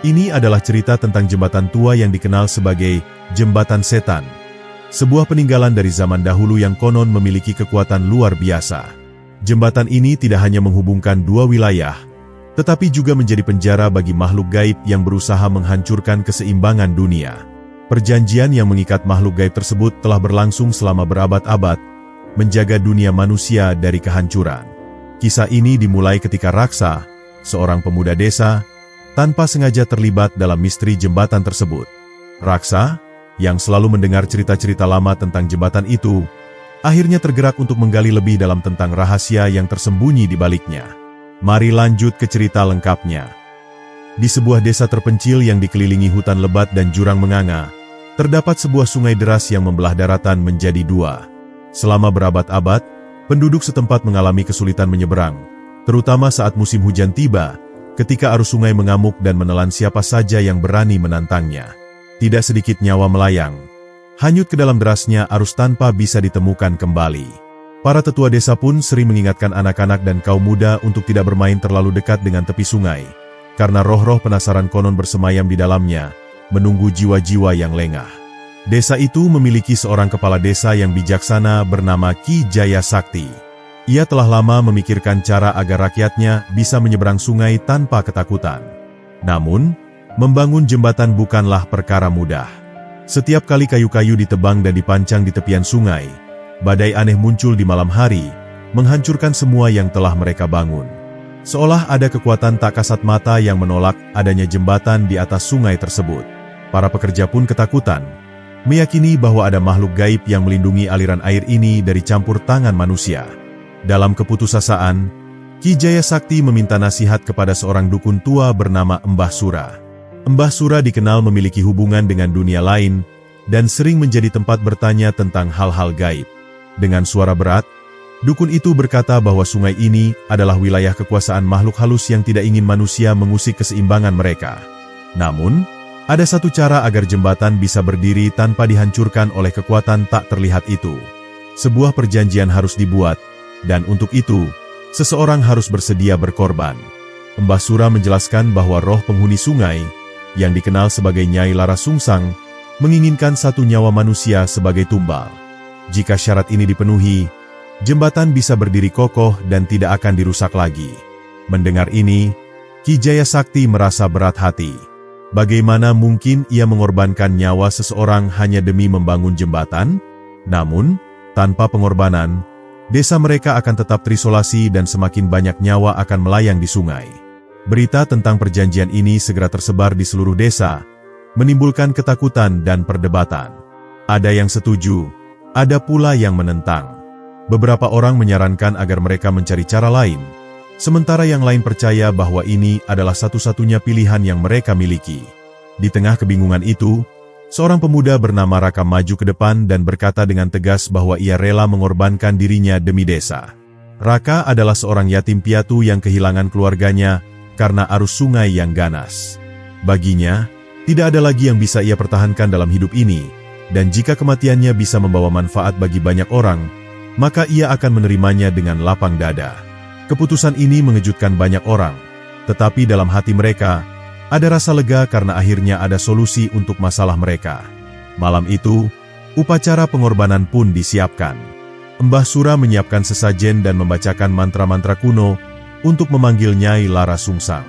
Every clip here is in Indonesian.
Ini adalah cerita tentang jembatan tua yang dikenal sebagai Jembatan Setan. Sebuah peninggalan dari zaman dahulu yang konon memiliki kekuatan luar biasa. Jembatan ini tidak hanya menghubungkan dua wilayah, tetapi juga menjadi penjara bagi makhluk gaib yang berusaha menghancurkan keseimbangan dunia. Perjanjian yang mengikat makhluk gaib tersebut telah berlangsung selama berabad-abad, menjaga dunia manusia dari kehancuran. Kisah ini dimulai ketika Raksa, seorang pemuda desa, tanpa sengaja terlibat dalam misteri jembatan tersebut. Raksa, yang selalu mendengar cerita-cerita lama tentang jembatan itu, akhirnya tergerak untuk menggali lebih dalam tentang rahasia yang tersembunyi di baliknya. Mari lanjut ke cerita lengkapnya. Di sebuah desa terpencil yang dikelilingi hutan lebat dan jurang menganga, terdapat sebuah sungai deras yang membelah daratan menjadi dua. Selama berabad-abad, penduduk setempat mengalami kesulitan menyeberang, terutama saat musim hujan tiba, ketika arus sungai mengamuk dan menelan siapa saja yang berani menantangnya. Tidak sedikit nyawa melayang, hanyut ke dalam derasnya arus tanpa bisa ditemukan kembali. Para tetua desa pun sering mengingatkan anak-anak dan kaum muda untuk tidak bermain terlalu dekat dengan tepi sungai, karena roh-roh penasaran konon bersemayam di dalamnya, menunggu jiwa-jiwa yang lengah. Desa itu memiliki seorang kepala desa yang bijaksana bernama Ki Jaya Sakti. Ia telah lama memikirkan cara agar rakyatnya bisa menyeberang sungai tanpa ketakutan. Namun, membangun jembatan bukanlah perkara mudah. Setiap kali kayu-kayu ditebang dan dipancang di tepian sungai, badai aneh muncul di malam hari, menghancurkan semua yang telah mereka bangun. Seolah ada kekuatan tak kasat mata yang menolak adanya jembatan di atas sungai tersebut. Para pekerja pun ketakutan, meyakini bahwa ada makhluk gaib yang melindungi aliran air ini dari campur tangan manusia. Dalam keputusasaan, Ki Jaya Sakti meminta nasihat kepada seorang dukun tua bernama Mbah Sura. Mbah Sura dikenal memiliki hubungan dengan dunia lain, dan sering menjadi tempat bertanya tentang hal-hal gaib. Dengan suara berat, dukun itu berkata bahwa sungai ini adalah wilayah kekuasaan makhluk halus yang tidak ingin manusia mengusik keseimbangan mereka. Namun, ada satu cara agar jembatan bisa berdiri tanpa dihancurkan oleh kekuatan tak terlihat itu. Sebuah perjanjian harus dibuat, dan untuk itu, seseorang harus bersedia berkorban. Mbah Sura menjelaskan bahwa roh penghuni sungai, yang dikenal sebagai Nyai Larasungsang, menginginkan satu nyawa manusia sebagai tumbal. Jika syarat ini dipenuhi, jembatan bisa berdiri kokoh dan tidak akan dirusak lagi. Mendengar ini, Ki Jaya Sakti merasa berat hati. Bagaimana mungkin ia mengorbankan nyawa seseorang hanya demi membangun jembatan? Namun, tanpa pengorbanan, desa mereka akan tetap terisolasi dan semakin banyak nyawa akan melayang di sungai. Berita tentang perjanjian ini segera tersebar di seluruh desa, menimbulkan ketakutan dan perdebatan. Ada yang setuju, ada pula yang menentang. Beberapa orang menyarankan agar mereka mencari cara lain, sementara yang lain percaya bahwa ini adalah satu-satunya pilihan yang mereka miliki. Di tengah kebingungan itu, seorang pemuda bernama Raka maju ke depan dan berkata dengan tegas bahwa ia rela mengorbankan dirinya demi desa. Raka adalah seorang yatim piatu yang kehilangan keluarganya karena arus sungai yang ganas. Baginya, tidak ada lagi yang bisa ia pertahankan dalam hidup ini, dan jika kematiannya bisa membawa manfaat bagi banyak orang, maka ia akan menerimanya dengan lapang dada. Keputusan ini mengejutkan banyak orang, tetapi dalam hati mereka, ada rasa lega karena akhirnya ada solusi untuk masalah mereka. Malam itu, upacara pengorbanan pun disiapkan. Mbah Sura menyiapkan sesajen dan membacakan mantra-mantra kuno untuk memanggil Nyai Larasungsang.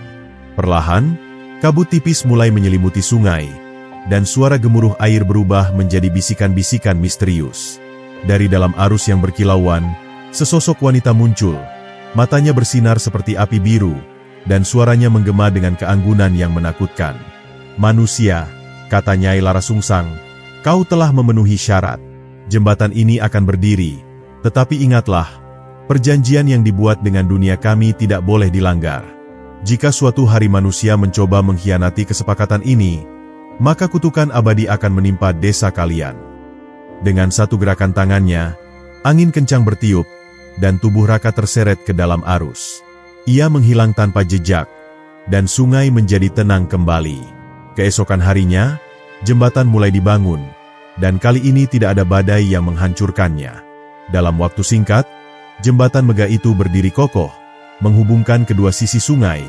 Perlahan, kabut tipis mulai menyelimuti sungai, dan suara gemuruh air berubah menjadi bisikan-bisikan misterius. Dari dalam arus yang berkilauan, sesosok wanita muncul, matanya bersinar seperti api biru, dan suaranya menggema dengan keanggunan yang menakutkan. "Manusia," kata Nyai Larasungsang, "kau telah memenuhi syarat. Jembatan ini akan berdiri, tetapi ingatlah, perjanjian yang dibuat dengan dunia kami tidak boleh dilanggar. Jika suatu hari manusia mencoba mengkhianati kesepakatan ini, maka kutukan abadi akan menimpa desa kalian." Dengan satu gerakan tangannya, angin kencang bertiup, dan tubuh Raka terseret ke dalam arus. Ia menghilang tanpa jejak, dan sungai menjadi tenang kembali. Keesokan harinya, jembatan mulai dibangun, dan kali ini tidak ada badai yang menghancurkannya. Dalam waktu singkat, jembatan megah itu berdiri kokoh, menghubungkan kedua sisi sungai,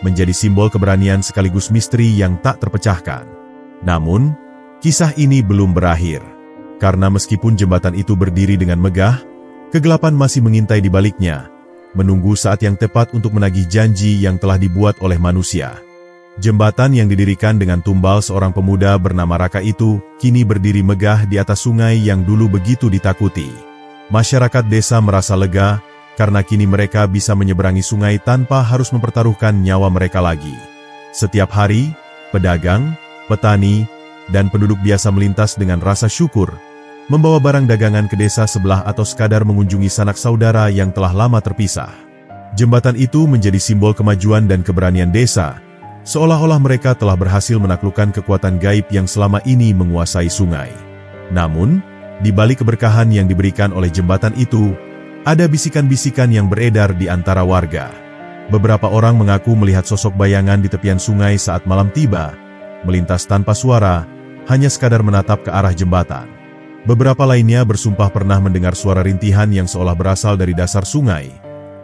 menjadi simbol keberanian sekaligus misteri yang tak terpecahkan. Namun, kisah ini belum berakhir. Karena meskipun jembatan itu berdiri dengan megah, kegelapan masih mengintai di baliknya, menunggu saat yang tepat untuk menagih janji yang telah dibuat oleh manusia. Jembatan yang didirikan dengan tumbal seorang pemuda bernama Raka itu, kini berdiri megah di atas sungai yang dulu begitu ditakuti. Masyarakat desa merasa lega, karena kini mereka bisa menyeberangi sungai tanpa harus mempertaruhkan nyawa mereka lagi. Setiap hari, pedagang, petani, dan penduduk biasa melintas dengan rasa syukur, membawa barang dagangan ke desa sebelah atau sekadar mengunjungi sanak saudara yang telah lama terpisah. Jembatan itu menjadi simbol kemajuan dan keberanian desa, seolah-olah mereka telah berhasil menaklukkan kekuatan gaib yang selama ini menguasai sungai. Namun, di balik keberkahan yang diberikan oleh jembatan itu, ada bisikan-bisikan yang beredar di antara warga. Beberapa orang mengaku melihat sosok bayangan di tepian sungai saat malam tiba, melintas tanpa suara, hanya sekadar menatap ke arah jembatan. Beberapa lainnya bersumpah pernah mendengar suara rintihan yang seolah berasal dari dasar sungai,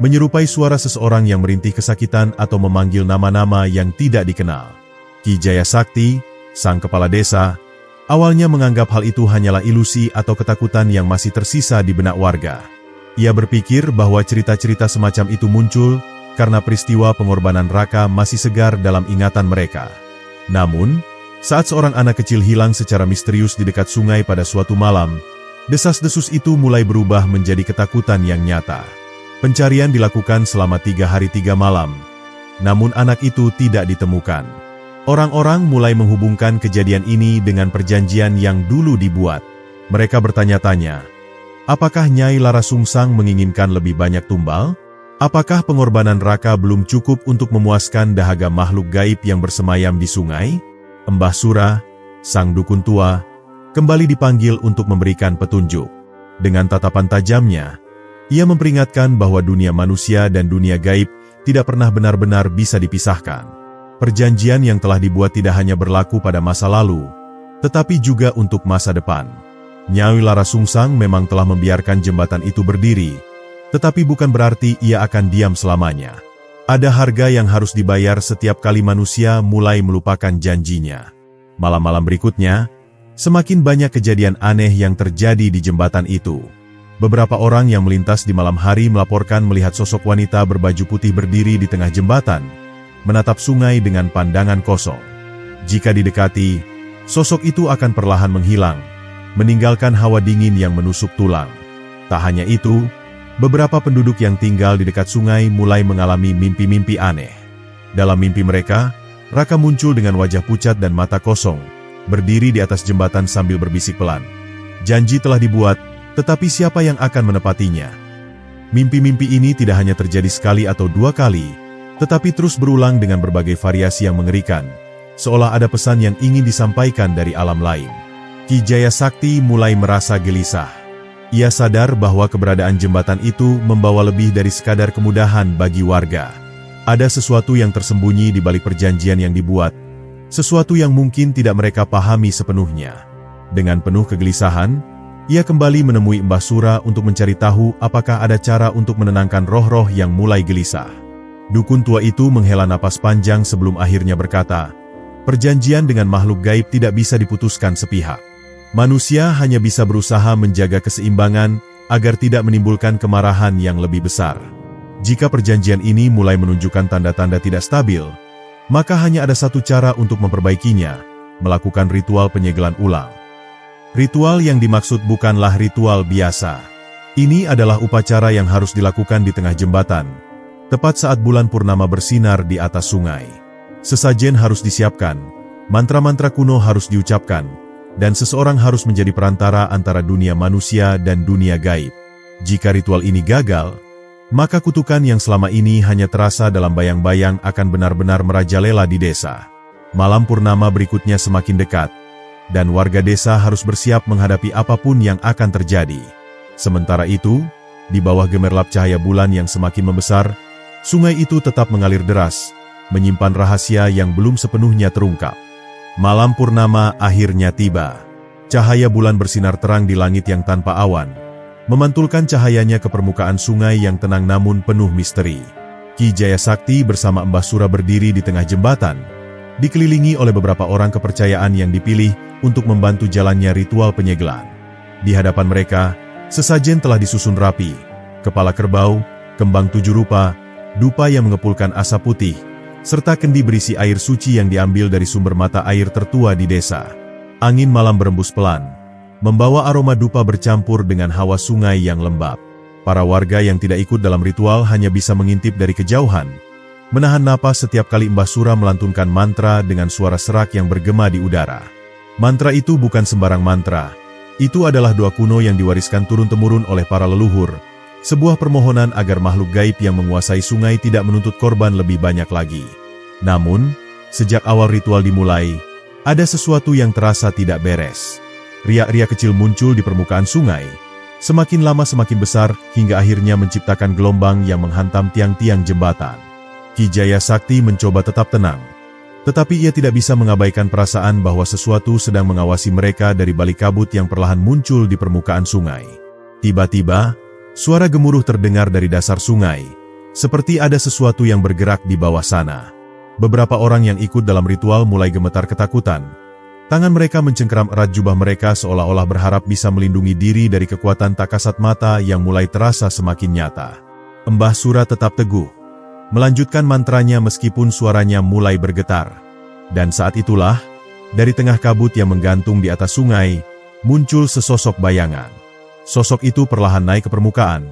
menyerupai suara seseorang yang merintih kesakitan atau memanggil nama-nama yang tidak dikenal. Ki Jaya Sakti, sang kepala desa, awalnya menganggap hal itu hanyalah ilusi atau ketakutan yang masih tersisa di benak warga. Ia berpikir bahwa cerita-cerita semacam itu muncul karena peristiwa pengorbanan Raka masih segar dalam ingatan mereka. Namun, saat seorang anak kecil hilang secara misterius di dekat sungai pada suatu malam, desas-desus itu mulai berubah menjadi ketakutan yang nyata. Pencarian dilakukan selama 3 hari 3 malam, namun anak itu tidak ditemukan. Orang-orang mulai menghubungkan kejadian ini dengan perjanjian yang dulu dibuat. Mereka bertanya-tanya, apakah Nyai Larasungsang menginginkan lebih banyak tumbal? Apakah pengorbanan Raka belum cukup untuk memuaskan dahaga makhluk gaib yang bersemayam di sungai? Mbah Sura, sang dukun tua, kembali dipanggil untuk memberikan petunjuk. Dengan tatapan tajamnya, ia memperingatkan bahwa dunia manusia dan dunia gaib tidak pernah benar-benar bisa dipisahkan. Perjanjian yang telah dibuat tidak hanya berlaku pada masa lalu, tetapi juga untuk masa depan. Nyai Larasungsang memang telah membiarkan jembatan itu berdiri, tetapi bukan berarti ia akan diam selamanya. Ada harga yang harus dibayar setiap kali manusia mulai melupakan janjinya. Malam-malam berikutnya, semakin banyak kejadian aneh yang terjadi di jembatan itu. Beberapa orang yang melintas di malam hari melaporkan melihat sosok wanita berbaju putih berdiri di tengah jembatan, menatap sungai dengan pandangan kosong. Jika didekati, sosok itu akan perlahan menghilang, meninggalkan hawa dingin yang menusuk tulang. Tak hanya itu, beberapa penduduk yang tinggal di dekat sungai mulai mengalami mimpi-mimpi aneh. Dalam mimpi mereka, Raka muncul dengan wajah pucat dan mata kosong, berdiri di atas jembatan sambil berbisik pelan. Janji telah dibuat, tetapi siapa yang akan menepatinya? Mimpi-mimpi ini tidak hanya terjadi sekali atau 2 kali, tetapi terus berulang dengan berbagai variasi yang mengerikan, seolah ada pesan yang ingin disampaikan dari alam lain. Ki Jaya Sakti mulai merasa gelisah. Ia sadar bahwa keberadaan jembatan itu membawa lebih dari sekadar kemudahan bagi warga. Ada sesuatu yang tersembunyi di balik perjanjian yang dibuat, sesuatu yang mungkin tidak mereka pahami sepenuhnya. Dengan penuh kegelisahan, ia kembali menemui Mbah Sura untuk mencari tahu apakah ada cara untuk menenangkan roh-roh yang mulai gelisah. Dukun tua itu menghela napas panjang sebelum akhirnya berkata, perjanjian dengan makhluk gaib tidak bisa diputuskan sepihak. Manusia hanya bisa berusaha menjaga keseimbangan agar tidak menimbulkan kemarahan yang lebih besar. Jika perjanjian ini mulai menunjukkan tanda-tanda tidak stabil, maka hanya ada satu cara untuk memperbaikinya, melakukan ritual penyegelan ulang. Ritual yang dimaksud bukanlah ritual biasa. Ini adalah upacara yang harus dilakukan di tengah jembatan, tepat saat bulan purnama bersinar di atas sungai. Sesajen harus disiapkan, mantra-mantra kuno harus diucapkan, dan seseorang harus menjadi perantara antara dunia manusia dan dunia gaib. Jika ritual ini gagal, maka kutukan yang selama ini hanya terasa dalam bayang-bayang akan benar-benar merajalela di desa. Malam purnama berikutnya semakin dekat, dan warga desa harus bersiap menghadapi apapun yang akan terjadi. Sementara itu, di bawah gemerlap cahaya bulan yang semakin membesar, sungai itu tetap mengalir deras, menyimpan rahasia yang belum sepenuhnya terungkap. Malam purnama akhirnya tiba. Cahaya bulan bersinar terang di langit yang tanpa awan, memantulkan cahayanya ke permukaan sungai yang tenang namun penuh misteri. Ki Jaya Sakti bersama Mbah Sura berdiri di tengah jembatan, dikelilingi oleh beberapa orang kepercayaan yang dipilih untuk membantu jalannya ritual penyegelan. Di hadapan mereka, sesajen telah disusun rapi, kepala kerbau, kembang 7 rupa, dupa yang mengepulkan asap putih, serta kendi berisi air suci yang diambil dari sumber mata air tertua di desa. Angin malam berembus pelan, membawa aroma dupa bercampur dengan hawa sungai yang lembab. Para warga yang tidak ikut dalam ritual hanya bisa mengintip dari kejauhan, menahan napas setiap kali Mbah Sura melantunkan mantra dengan suara serak yang bergema di udara. Mantra itu bukan sembarang mantra, itu adalah doa kuno yang diwariskan turun-temurun oleh para leluhur, sebuah permohonan agar makhluk gaib yang menguasai sungai tidak menuntut korban lebih banyak lagi. Namun, sejak awal ritual dimulai, ada sesuatu yang terasa tidak beres. Riak-riak kecil muncul di permukaan sungai, semakin lama semakin besar hingga akhirnya menciptakan gelombang yang menghantam tiang-tiang jembatan. Ki Jaya Sakti mencoba tetap tenang, tetapi ia tidak bisa mengabaikan perasaan bahwa sesuatu sedang mengawasi mereka dari balik kabut yang perlahan muncul di permukaan sungai. Tiba-tiba, suara gemuruh terdengar dari dasar sungai, seperti ada sesuatu yang bergerak di bawah sana. Beberapa orang yang ikut dalam ritual mulai gemetar ketakutan. Tangan mereka mencengkeram erat jubah mereka seolah-olah berharap bisa melindungi diri dari kekuatan tak kasat mata yang mulai terasa semakin nyata. Mbah Sura tetap teguh, melanjutkan mantranya meskipun suaranya mulai bergetar. Dan saat itulah, dari tengah kabut yang menggantung di atas sungai, muncul sesosok bayangan. Sosok itu perlahan naik ke permukaan,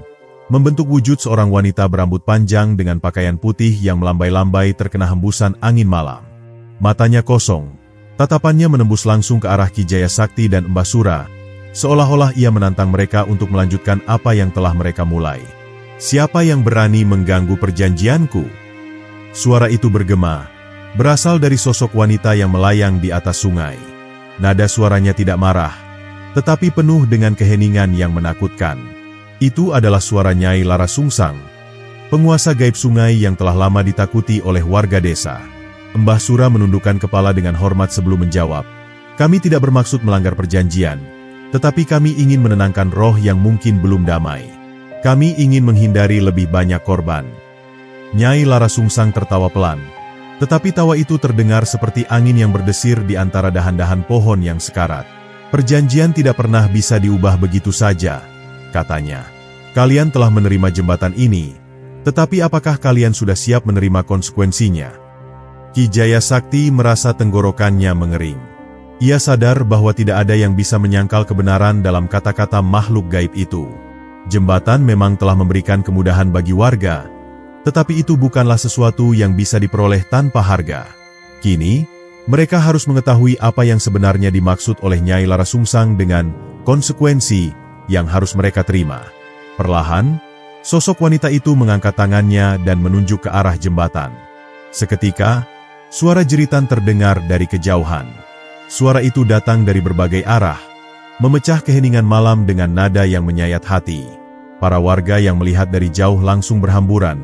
membentuk wujud seorang wanita berambut panjang dengan pakaian putih yang melambai-lambai terkena hembusan angin malam. Matanya kosong, tatapannya menembus langsung ke arah Ki Jaya Sakti dan Mbah Sura, seolah-olah ia menantang mereka untuk melanjutkan apa yang telah mereka mulai. "Siapa yang berani mengganggu perjanjianku?" Suara itu bergema, berasal dari sosok wanita yang melayang di atas sungai. Nada suaranya tidak marah, tetapi penuh dengan keheningan yang menakutkan. Itu adalah suara Nyai Larasungsang, penguasa gaib sungai yang telah lama ditakuti oleh warga desa. Mbah Sura menundukkan kepala dengan hormat sebelum menjawab, "Kami tidak bermaksud melanggar perjanjian, tetapi kami ingin menenangkan roh yang mungkin belum damai. Kami ingin menghindari lebih banyak korban." Nyai Larasungsang tertawa pelan, tetapi tawa itu terdengar seperti angin yang berdesir di antara dahan-dahan pohon yang sekarat. "Perjanjian tidak pernah bisa diubah begitu saja," katanya. "Kalian telah menerima jembatan ini, tetapi apakah kalian sudah siap menerima konsekuensinya?" Ki Jaya Sakti merasa tenggorokannya mengering. Ia sadar bahwa tidak ada yang bisa menyangkal kebenaran dalam kata-kata makhluk gaib itu. Jembatan memang telah memberikan kemudahan bagi warga, tetapi itu bukanlah sesuatu yang bisa diperoleh tanpa harga. Kini, mereka harus mengetahui apa yang sebenarnya dimaksud oleh Nyai Larasungsang dengan konsekuensi yang harus mereka terima. Perlahan, sosok wanita itu mengangkat tangannya dan menunjuk ke arah jembatan. Seketika, suara jeritan terdengar dari kejauhan. Suara itu datang dari berbagai arah, memecah keheningan malam dengan nada yang menyayat hati. Para warga yang melihat dari jauh langsung berhamburan,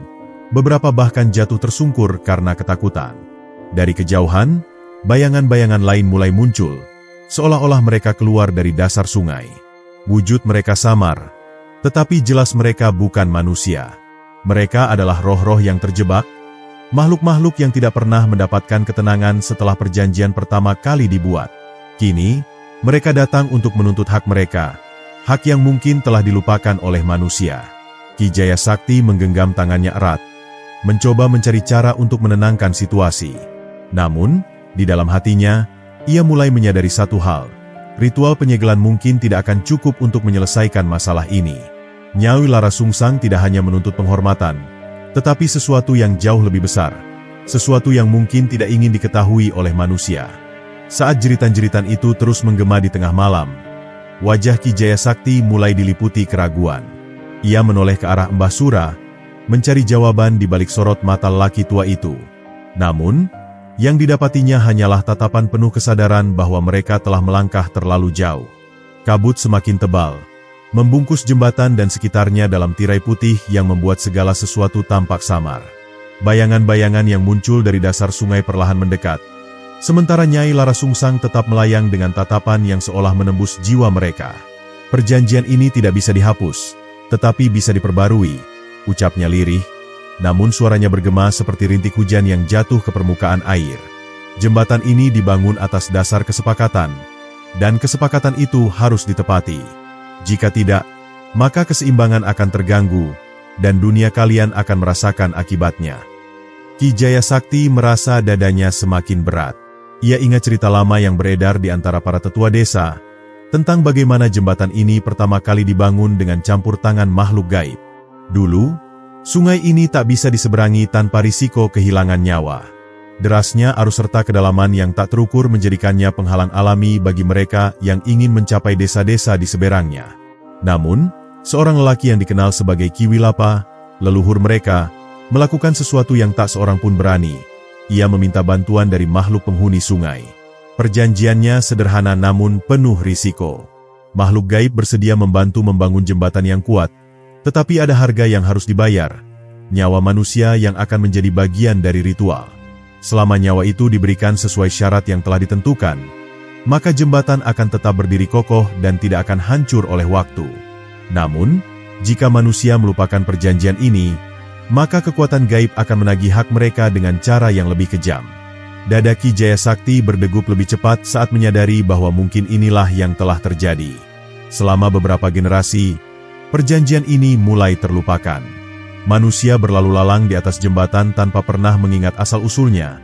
beberapa bahkan jatuh tersungkur karena ketakutan. Dari kejauhan, bayangan-bayangan lain mulai muncul, seolah-olah mereka keluar dari dasar sungai. Wujud mereka samar, tetapi jelas mereka bukan manusia. Mereka adalah roh-roh yang terjebak, makhluk-makhluk yang tidak pernah mendapatkan ketenangan setelah perjanjian pertama kali dibuat. Kini, mereka datang untuk menuntut hak mereka, hak yang mungkin telah dilupakan oleh manusia. Ki Jaya Sakti menggenggam tangannya erat, mencoba mencari cara untuk menenangkan situasi. Namun, di dalam hatinya, ia mulai menyadari satu hal. Ritual penyegelan mungkin tidak akan cukup untuk menyelesaikan masalah ini. Nyai Larasungsang tidak hanya menuntut penghormatan, tetapi sesuatu yang jauh lebih besar, sesuatu yang mungkin tidak ingin diketahui oleh manusia. Saat jeritan-jeritan itu terus menggema di tengah malam, wajah Ki Jaya Sakti mulai diliputi keraguan. Ia menoleh ke arah Mbah Sura, mencari jawaban di balik sorot mata laki tua itu. Namun, yang didapatinya hanyalah tatapan penuh kesadaran bahwa mereka telah melangkah terlalu jauh. Kabut semakin tebal, membungkus jembatan dan sekitarnya dalam tirai putih yang membuat segala sesuatu tampak samar. Bayangan-bayangan yang muncul dari dasar sungai perlahan mendekat, sementara Nyai Larasungsang tetap melayang dengan tatapan yang seolah menembus jiwa mereka. "Perjanjian ini tidak bisa dihapus, tetapi bisa diperbarui," ucapnya lirih. namun suaranya bergema seperti rintik hujan yang jatuh ke permukaan air. Jembatan ini dibangun atas dasar kesepakatan, dan kesepakatan itu harus ditepati. Jika tidak, maka keseimbangan akan terganggu, dan dunia kalian akan merasakan akibatnya. Ki Jaya Sakti merasa dadanya semakin berat. Ia ingat cerita lama yang beredar di antara para tetua desa, tentang bagaimana jembatan ini pertama kali dibangun dengan campur tangan makhluk gaib. Dulu, sungai ini tak bisa diseberangi tanpa risiko kehilangan nyawa. Derasnya arus serta kedalaman yang tak terukur menjadikannya penghalang alami bagi mereka yang ingin mencapai desa-desa di seberangnya. Namun, seorang lelaki yang dikenal sebagai Ki Wilapa, leluhur mereka, melakukan sesuatu yang tak seorang pun berani. Ia meminta bantuan dari makhluk penghuni sungai. Perjanjiannya sederhana namun penuh risiko. Makhluk gaib bersedia membantu membangun jembatan yang kuat, tetapi ada harga yang harus dibayar, nyawa manusia yang akan menjadi bagian dari ritual. Selama nyawa itu diberikan sesuai syarat yang telah ditentukan, maka jembatan akan tetap berdiri kokoh dan tidak akan hancur oleh waktu. Namun, jika manusia melupakan perjanjian ini, maka kekuatan gaib akan menagih hak mereka dengan cara yang lebih kejam. Dada Ki Jaya Sakti berdegup lebih cepat saat menyadari bahwa mungkin inilah yang telah terjadi. Selama beberapa generasi, perjanjian ini mulai terlupakan. Manusia berlalu lalang di atas jembatan tanpa pernah mengingat asal-usulnya,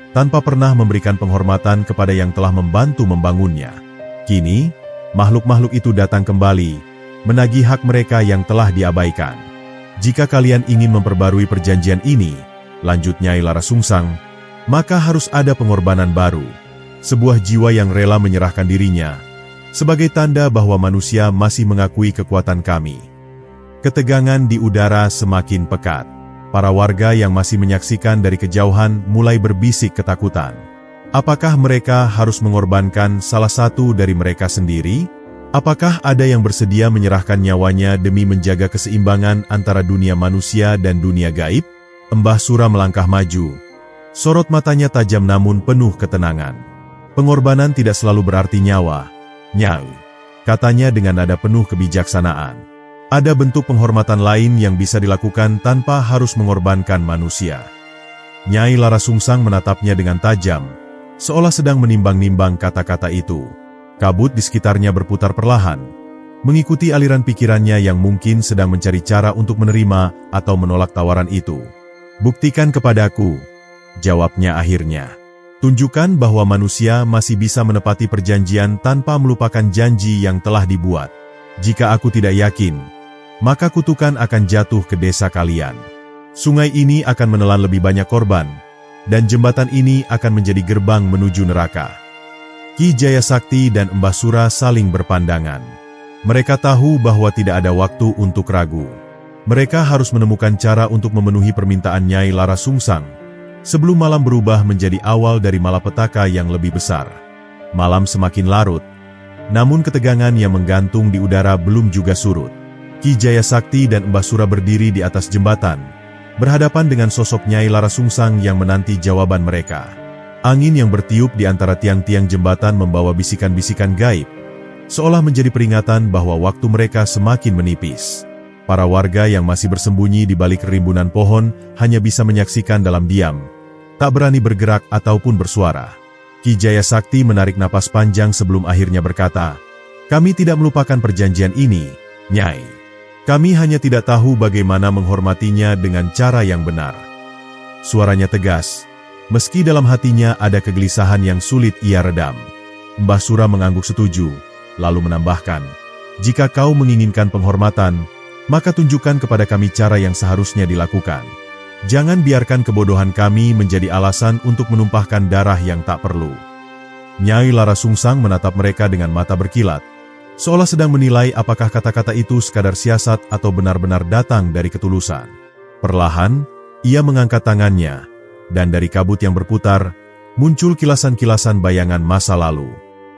tanpa pernah memberikan penghormatan kepada yang telah membantu membangunnya. Kini, makhluk-makhluk itu datang kembali, menagih hak mereka yang telah diabaikan. Jika kalian ingin memperbarui perjanjian ini, lanjut Nyai Larasungsang, maka harus ada pengorbanan baru. Sebuah jiwa yang rela menyerahkan dirinya, sebagai tanda bahwa manusia masih mengakui kekuatan kami. Ketegangan di udara semakin pekat. Para warga yang masih menyaksikan dari kejauhan mulai berbisik ketakutan. Apakah mereka harus mengorbankan salah satu dari mereka sendiri? Apakah ada yang bersedia menyerahkan nyawanya demi menjaga keseimbangan antara dunia manusia dan dunia gaib? Mbah Sura melangkah maju. Sorot matanya tajam namun penuh ketenangan. Pengorbanan tidak selalu berarti nyawa, Nyai, katanya dengan nada penuh kebijaksanaan. Ada bentuk penghormatan lain yang bisa dilakukan tanpa harus mengorbankan manusia. Nyai Larasungsang menatapnya dengan tajam, seolah sedang menimbang-nimbang kata-kata itu. Kabut di sekitarnya berputar perlahan, mengikuti aliran pikirannya yang mungkin sedang mencari cara untuk menerima atau menolak tawaran itu. Buktikan kepadaku, jawabnya akhirnya. Tunjukkan bahwa manusia masih bisa menepati perjanjian tanpa melupakan janji yang telah dibuat. Jika aku tidak yakin, maka kutukan akan jatuh ke desa kalian. Sungai ini akan menelan lebih banyak korban, dan jembatan ini akan menjadi gerbang menuju neraka. Ki Jaya Sakti dan Mbah Sura saling berpandangan. Mereka tahu bahwa tidak ada waktu untuk ragu. Mereka harus menemukan cara untuk memenuhi permintaan Nyai Larasungsang, sebelum malam berubah menjadi awal dari malapetaka yang lebih besar. Malam semakin larut, namun ketegangan yang menggantung di udara belum juga surut. Ki Jaya Sakti dan Mbah Sura berdiri di atas jembatan, berhadapan dengan sosok Nyai Larasungsang yang menanti jawaban mereka. Angin yang bertiup di antara tiang-tiang jembatan membawa bisikan-bisikan gaib, seolah menjadi peringatan bahwa waktu mereka semakin menipis. Para warga yang masih bersembunyi di balik rimbunan pohon hanya bisa menyaksikan dalam diam, tak berani bergerak ataupun bersuara. Ki Jaya Sakti menarik napas panjang sebelum akhirnya berkata, "Kami tidak melupakan perjanjian ini, Nyai. Kami hanya tidak tahu bagaimana menghormatinya dengan cara yang benar." Suaranya tegas, meski dalam hatinya ada kegelisahan yang sulit ia redam. Mbah Sura mengangguk setuju, lalu menambahkan, "Jika kau menginginkan penghormatan, maka tunjukkan kepada kami cara yang seharusnya dilakukan. Jangan biarkan kebodohan kami menjadi alasan untuk menumpahkan darah yang tak perlu." Nyai Larasungsang menatap mereka dengan mata berkilat, seolah sedang menilai apakah kata-kata itu sekadar siasat atau benar-benar datang dari ketulusan. Perlahan, ia mengangkat tangannya, dan dari kabut yang berputar, muncul kilasan-kilasan bayangan masa lalu.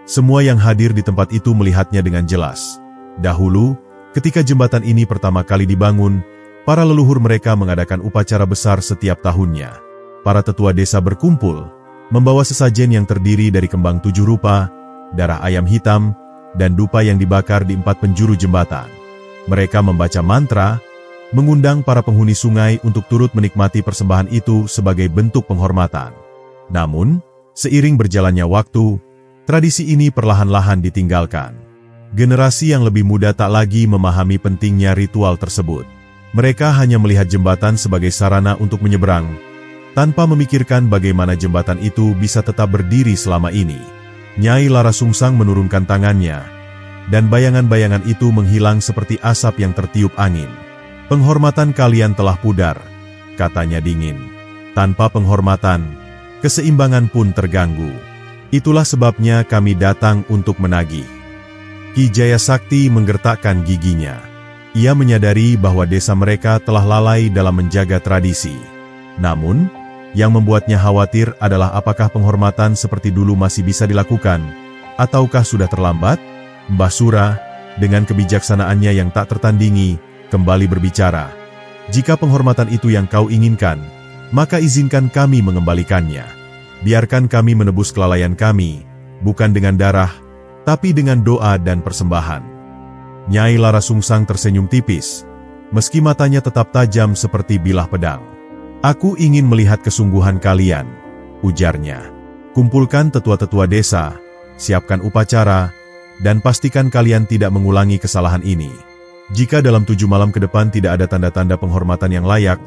Semua yang hadir di tempat itu melihatnya dengan jelas. Dahulu, ketika jembatan ini pertama kali dibangun, para leluhur mereka mengadakan upacara besar setiap tahunnya. Para tetua desa berkumpul, membawa sesajen yang terdiri dari kembang 7 rupa, darah ayam hitam, dan dupa yang dibakar di 4 penjuru jembatan. Mereka membaca mantra, mengundang para penghuni sungai untuk turut menikmati persembahan itu sebagai bentuk penghormatan. Namun, seiring berjalannya waktu, tradisi ini perlahan-lahan ditinggalkan. Generasi yang lebih muda tak lagi memahami pentingnya ritual tersebut. Mereka hanya melihat jembatan sebagai sarana untuk menyeberang, tanpa memikirkan bagaimana jembatan itu bisa tetap berdiri selama ini. Nyai Larasungsang menurunkan tangannya, dan bayangan-bayangan itu menghilang seperti asap yang tertiup angin. "Penghormatan kalian telah pudar," katanya dingin. "Tanpa penghormatan, keseimbangan pun terganggu. Itulah sebabnya kami datang untuk menagih." Ki Jaya Sakti menggertakkan giginya. Ia menyadari bahwa desa mereka telah lalai dalam menjaga tradisi. Namun, yang membuatnya khawatir adalah apakah penghormatan seperti dulu masih bisa dilakukan, ataukah sudah terlambat? Mbah Sura, dengan kebijaksanaannya yang tak tertandingi, kembali berbicara. "Jika penghormatan itu yang kau inginkan, maka izinkan kami mengembalikannya. Biarkan kami menebus kelalaian kami, bukan dengan darah, tapi dengan doa dan persembahan." Nyai Larasungsang tersenyum tipis, meski matanya tetap tajam seperti bilah pedang. "Aku ingin melihat kesungguhan kalian," ujarnya. "Kumpulkan tetua-tetua desa, siapkan upacara, dan pastikan kalian tidak mengulangi kesalahan ini. Jika dalam 7 malam ke depan tidak ada tanda-tanda penghormatan yang layak,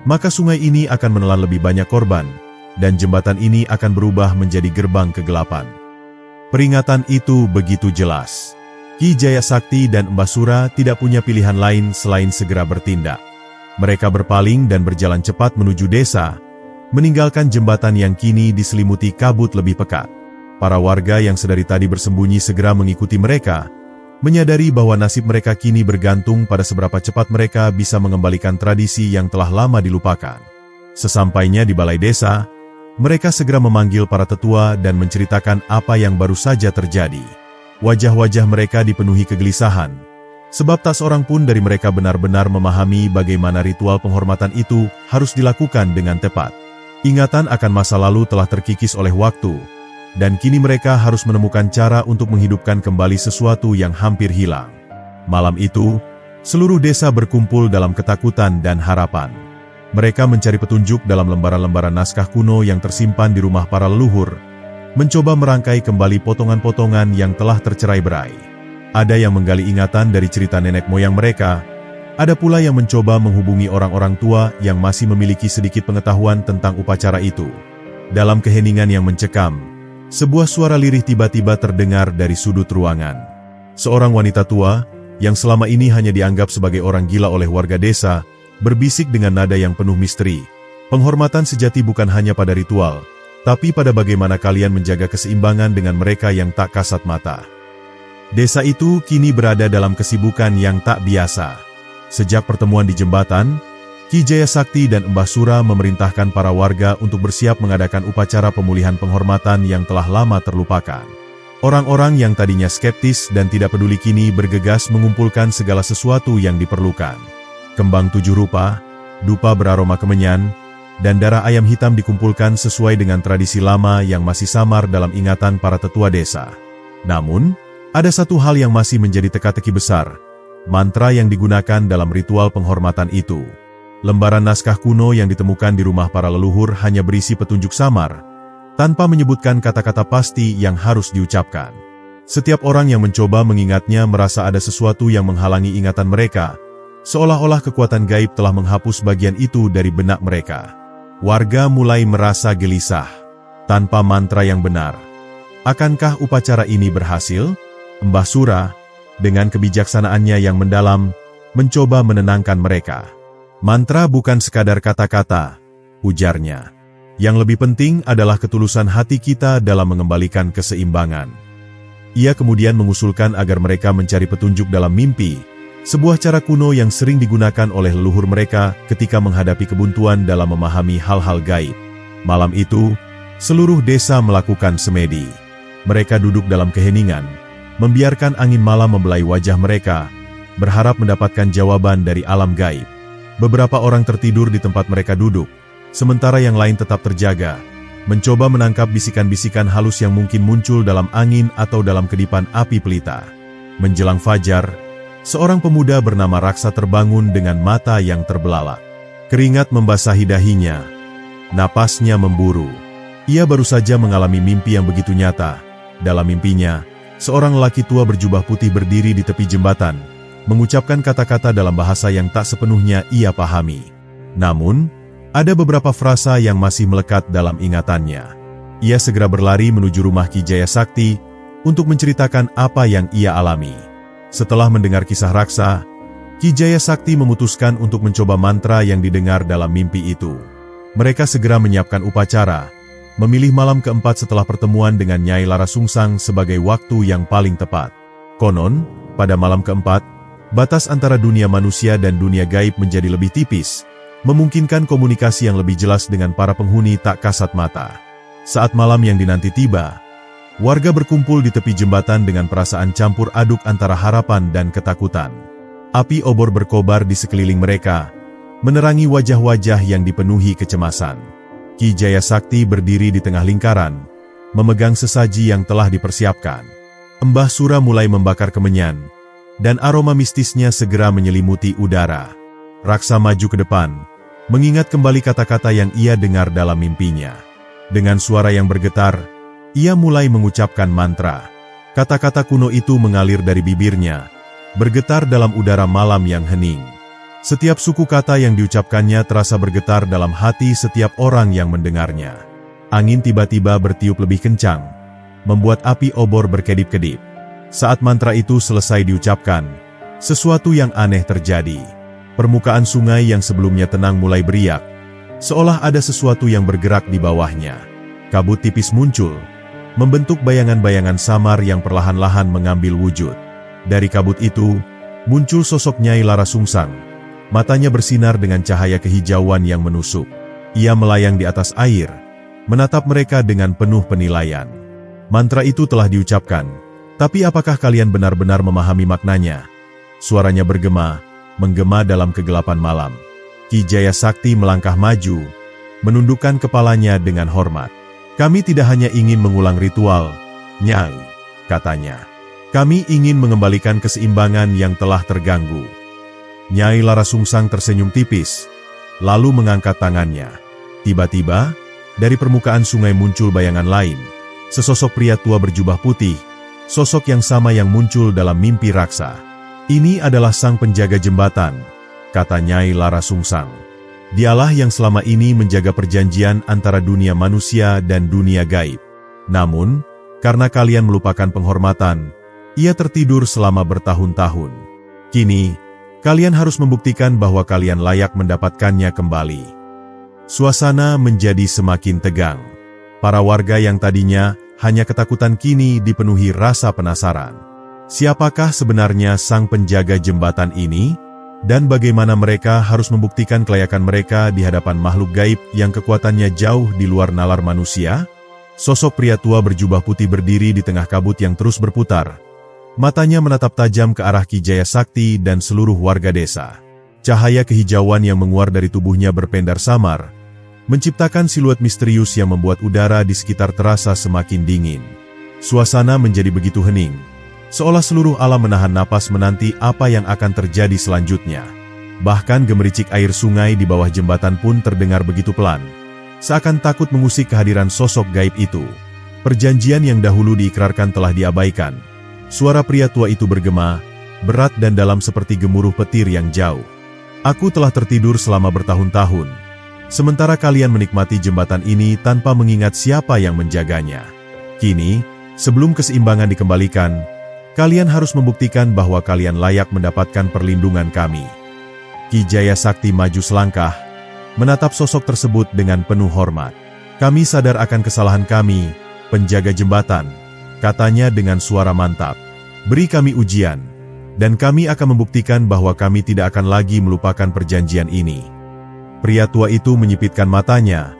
maka sungai ini akan menelan lebih banyak korban, dan jembatan ini akan berubah menjadi gerbang kegelapan." Peringatan itu begitu jelas. Ki Jaya Sakti dan Mbah Sura tidak punya pilihan lain selain segera bertindak. Mereka berpaling dan berjalan cepat menuju desa, meninggalkan jembatan yang kini diselimuti kabut lebih pekat. Para warga yang sedari tadi bersembunyi segera mengikuti mereka, menyadari bahwa nasib mereka kini bergantung pada seberapa cepat mereka bisa mengembalikan tradisi yang telah lama dilupakan. Sesampainya di balai desa, mereka segera memanggil para tetua dan menceritakan apa yang baru saja terjadi. Wajah-wajah mereka dipenuhi kegelisahan, sebab tak seorang pun dari mereka benar-benar memahami bagaimana ritual penghormatan itu harus dilakukan dengan tepat. Ingatan akan masa lalu telah terkikis oleh waktu, dan kini mereka harus menemukan cara untuk menghidupkan kembali sesuatu yang hampir hilang. Malam itu, seluruh desa berkumpul dalam ketakutan dan harapan. Mereka mencari petunjuk dalam lembaran-lembaran naskah kuno yang tersimpan di rumah para leluhur, mencoba merangkai kembali potongan-potongan yang telah tercerai-berai. Ada yang menggali ingatan dari cerita nenek moyang mereka, ada pula yang mencoba menghubungi orang-orang tua yang masih memiliki sedikit pengetahuan tentang upacara itu. Dalam keheningan yang mencekam, sebuah suara lirih tiba-tiba terdengar dari sudut ruangan. Seorang wanita tua, yang selama ini hanya dianggap sebagai orang gila oleh warga desa, berbisik dengan nada yang penuh misteri. "Penghormatan sejati bukan hanya pada ritual, tapi pada bagaimana kalian menjaga keseimbangan dengan mereka yang tak kasat mata." Desa itu kini berada dalam kesibukan yang tak biasa. Sejak pertemuan di jembatan, Ki Jaya Sakti dan Mbah Sura memerintahkan para warga untuk bersiap mengadakan upacara pemulihan penghormatan yang telah lama terlupakan. Orang-orang yang tadinya skeptis dan tidak peduli kini bergegas mengumpulkan segala sesuatu yang diperlukan. Kembang 7 rupa, dupa beraroma kemenyan, dan darah ayam hitam dikumpulkan sesuai dengan tradisi lama yang masih samar dalam ingatan para tetua desa. Namun, ada satu hal yang masih menjadi teka-teki besar, mantra yang digunakan dalam ritual penghormatan itu. Lembaran naskah kuno yang ditemukan di rumah para leluhur hanya berisi petunjuk samar, tanpa menyebutkan kata-kata pasti yang harus diucapkan. Setiap orang yang mencoba mengingatnya merasa ada sesuatu yang menghalangi ingatan mereka, seolah-olah kekuatan gaib telah menghapus bagian itu dari benak mereka. Warga mulai merasa gelisah. Tanpa mantra yang benar, akankah upacara ini berhasil? Mbah Sura, dengan kebijaksanaannya yang mendalam, mencoba menenangkan mereka. "Mantra bukan sekadar kata-kata," ujarnya. "Yang lebih penting adalah ketulusan hati kita dalam mengembalikan keseimbangan." Ia kemudian mengusulkan agar mereka mencari petunjuk dalam mimpi, sebuah cara kuno yang sering digunakan oleh leluhur mereka ketika menghadapi kebuntuan dalam memahami hal-hal gaib. Malam itu, seluruh desa melakukan semedi. Mereka duduk dalam keheningan, membiarkan angin malam membelai wajah mereka, berharap mendapatkan jawaban dari alam gaib. Beberapa orang tertidur di tempat mereka duduk, sementara yang lain tetap terjaga, mencoba menangkap bisikan-bisikan halus yang mungkin muncul dalam angin atau dalam kedipan api pelita. Menjelang fajar, Seorang pemuda bernama Raksa terbangun dengan mata yang terbelalak. Keringat membasahi dahinya. Napasnya memburu. Ia baru saja mengalami mimpi yang begitu nyata. Dalam mimpinya, seorang lelaki tua berjubah putih berdiri di tepi jembatan, mengucapkan kata-kata dalam bahasa yang tak sepenuhnya ia pahami. Namun, ada beberapa frasa yang masih melekat dalam ingatannya. Ia segera berlari menuju rumah Ki Jaya Sakti untuk menceritakan apa yang ia alami. Setelah mendengar kisah Raksa, Ki Jaya Sakti memutuskan untuk mencoba mantra yang didengar dalam mimpi itu. Mereka segera menyiapkan upacara, memilih malam keempat setelah pertemuan dengan Nyai Larasungsang sebagai waktu yang paling tepat. Konon, pada malam keempat, batas antara dunia manusia dan dunia gaib menjadi lebih tipis, memungkinkan komunikasi yang lebih jelas dengan para penghuni tak kasat mata. Saat malam yang dinanti tiba, warga berkumpul di tepi jembatan dengan perasaan campur aduk antara harapan dan ketakutan. Api obor berkobar di sekeliling mereka, menerangi wajah-wajah yang dipenuhi kecemasan. Ki Jaya Sakti berdiri di tengah lingkaran, memegang sesaji yang telah dipersiapkan. Embah Sura mulai membakar kemenyan, dan aroma mistisnya segera menyelimuti udara. Raksa maju ke depan, mengingat kembali kata-kata yang ia dengar dalam mimpinya. Dengan suara yang bergetar, ia mulai mengucapkan mantra. Kata-kata kuno itu mengalir dari bibirnya, bergetar dalam udara malam yang hening. Setiap suku kata yang diucapkannya terasa bergetar dalam hati setiap orang yang mendengarnya. Angin tiba-tiba bertiup lebih kencang, membuat api obor berkedip-kedip. Saat mantra itu selesai diucapkan, sesuatu yang aneh terjadi. Permukaan sungai yang sebelumnya tenang mulai beriak, seolah ada sesuatu yang bergerak di bawahnya. Kabut tipis muncul, membentuk bayangan-bayangan samar yang perlahan-lahan mengambil wujud. Dari kabut itu, muncul sosok Nyai Larasungsang. Matanya bersinar dengan cahaya kehijauan yang menusuk. Ia melayang di atas air, menatap mereka dengan penuh penilaian. Mantra itu telah diucapkan, tapi apakah kalian benar-benar memahami maknanya? Suaranya bergema, menggema dalam kegelapan malam. Ki Jaya Sakti melangkah maju, menundukkan kepalanya dengan hormat. Kami tidak hanya ingin mengulang ritual, Nyai, katanya. Kami ingin mengembalikan keseimbangan yang telah terganggu. Nyai Larasungsang tersenyum tipis, lalu mengangkat tangannya. Tiba-tiba, dari permukaan sungai muncul bayangan lain. Sesosok pria tua berjubah putih, sosok yang sama yang muncul dalam mimpi Raksa. Ini adalah sang penjaga jembatan, kata Nyai Larasungsang. Dialah yang selama ini menjaga perjanjian antara dunia manusia dan dunia gaib. Namun, karena kalian melupakan penghormatan, ia tertidur selama bertahun-tahun. Kini, kalian harus membuktikan bahwa kalian layak mendapatkannya kembali. Suasana menjadi semakin tegang. Para warga yang tadinya hanya ketakutan kini dipenuhi rasa penasaran. Siapakah sebenarnya sang penjaga jembatan ini? Dan bagaimana mereka harus membuktikan kelayakan mereka di hadapan makhluk gaib yang kekuatannya jauh di luar nalar manusia? Sosok pria tua berjubah putih berdiri di tengah kabut yang terus berputar. Matanya menatap tajam ke arah Ki Jaya Sakti dan seluruh warga desa. Cahaya kehijauan yang menguar dari tubuhnya berpendar samar, menciptakan siluet misterius yang membuat udara di sekitar terasa semakin dingin. Suasana menjadi begitu hening, seolah seluruh alam menahan napas menanti apa yang akan terjadi selanjutnya. Bahkan gemericik air sungai di bawah jembatan pun terdengar begitu pelan, seakan takut mengusik kehadiran sosok gaib itu. Perjanjian yang dahulu diikrarkan telah diabaikan. Suara pria tua itu bergema, berat dan dalam seperti gemuruh petir yang jauh. Aku telah tertidur selama bertahun-tahun, sementara kalian menikmati jembatan ini tanpa mengingat siapa yang menjaganya. Kini, sebelum keseimbangan dikembalikan, kalian harus membuktikan bahwa kalian layak mendapatkan perlindungan kami. Ki Jaya Sakti maju selangkah, menatap sosok tersebut dengan penuh hormat. Kami sadar akan kesalahan kami, penjaga jembatan, katanya dengan suara mantap. Beri kami ujian, dan kami akan membuktikan bahwa kami tidak akan lagi melupakan perjanjian ini. Pria tua itu menyipitkan matanya,